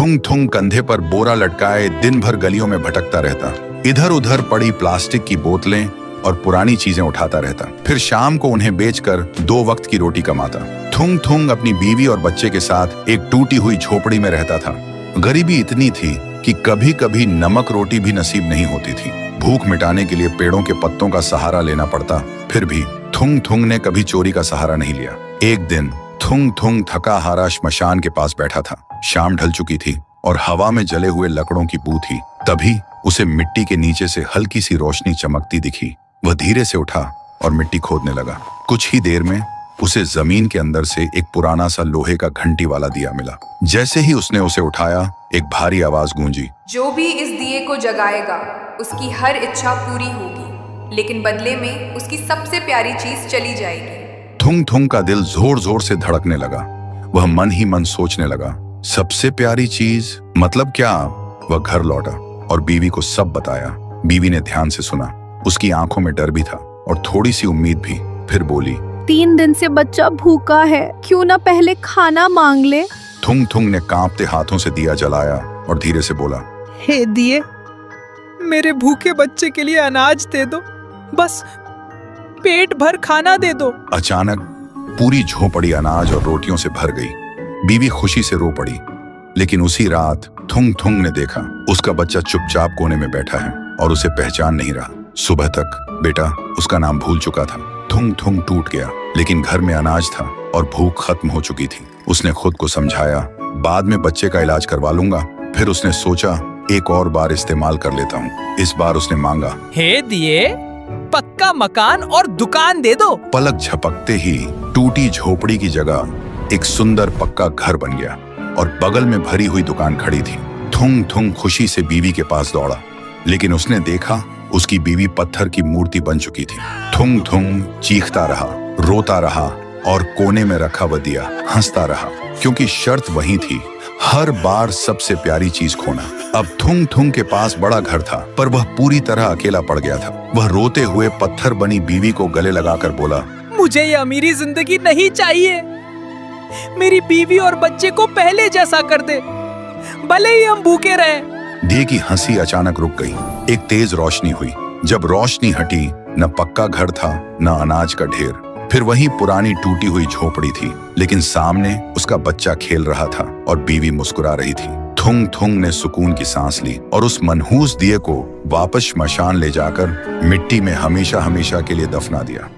थुंग थुंग कंधे पर बोरा लटकाए दिन भर गलियों में भटकता रहता। इधर उधर पड़ी प्लास्टिक की बोतलें और पुरानी चीजें उठाता रहता। फिर शाम को उन्हें बेचकर 2 वक्त की रोटी कमाता। थुंग थुंग अपनी बीवी और बच्चे के साथ एक टूटी हुई झोपड़ी में रहता था। गरीबी इतनी थी कि कभी कभी नमक रोटी भी नसीब नहीं होती थी। भूख मिटाने के लिए पेड़ों के पत्तों का सहारा लेना पड़ता। फिर भी थुंग थुंग ने कभी चोरी का सहारा नहीं लिया। एक दिन थुंग थुंग थका हारा श्मशान के पास बैठा था। शाम ढल चुकी थी और हवा में जले हुए लकड़ों की बू थी। तभी उसे मिट्टी के नीचे से हल्की सी रोशनी चमकती दिखी। वह धीरे से उठा और मिट्टी खोदने लगा। कुछ ही देर में उसे जमीन के अंदर से एक पुराना सा लोहे का घंटी वाला दिया मिला। जैसे ही उसने उसे उठाया, एक भारी आवाज गूंजी, जो भी इस दिए को जगाएगा उसकी हर इच्छा पूरी होगी, लेकिन बदले में उसकी सबसे प्यारी चीज चली जाएगी। थुंग थुंग का दिल जोर जोर से धड़कने लगा। वह मन ही मन सोचने लगा, सबसे प्यारी चीज मतलब क्या? वह घर लौटा और बीवी को सब बताया। बीवी ने ध्यान से सुना। उसकी आंखों में डर भी था और थोड़ी सी उम्मीद भी। फिर बोली, 3 दिन से बच्चा भूखा है, क्यों ना पहले खाना मांग ले। थुंग थुंग ने कांपते हाथों से दिया जलाया और धीरे से बोला, हे दिए, मेरे भूखे बच्चे के लिए अनाज दे दो, बस पेट भर खाना दे दो। अचानक पूरी झोपड़ी अनाज और रोटियों से भर गई। बीवी खुशी से रो पड़ी। लेकिन उसी रात थुंग थुंग ने देखा उसका बच्चा चुपचाप कोने में बैठा है और उसे पहचान नहीं रहा। सुबह तक बेटा उसका नाम भूल चुका था। थुंग थुंग टूट गया, लेकिन घर में अनाज था और भूख खत्म हो चुकी थी। उसने खुद को समझाया, बाद में बच्चे का इलाज करवा लूंगा। फिर उसने सोचा, एक और बार इस्तेमाल कर लेता हूँ। इस बार उसने मांगा, हे दिए, पक्का मकान और दुकान दे दो। पलक झपकते ही टूटी झोपड़ी की जगह एक सुंदर पक्का घर बन गया और बगल में भरी हुई दुकान खड़ी थी। थुंग थुंग खुशी से बीवी के पास दौड़ा, लेकिन उसने देखा उसकी बीवी पत्थर की मूर्ति बन चुकी थी। थुंग थुंग चीखता रहा, रोता रहा और कोने में रखा वह दिया हंसता रहा, क्योंकि शर्त वही थी, हर बार सबसे प्यारी चीज खोना। अब थुंग थुंग के पास बड़ा घर था, पर वह पूरी तरह अकेला पड़ गया था। वह रोते हुए पत्थर बनी बीवी को गले लगाकर बोला, मुझे ये अमीरी जिंदगी नहीं चाहिए। मेरी बीवी और बच्चे को पहले जैसा कर दे, भले ही हम भूखे रहे। दिए की हंसी अचानक रुक गई। एक तेज रोशनी हुई। जब रोशनी हटी, न पक्का घर था न अनाज का ढेर। फिर वही पुरानी टूटी हुई झोपड़ी थी, लेकिन सामने उसका बच्चा खेल रहा था और बीवी मुस्कुरा रही थी। थुंग थुंग ने सुकून की सांस ली और उस मनहूस दिए को वापस श्मशान ले जाकर मिट्टी में हमेशा हमेशा के लिए दफना दिया।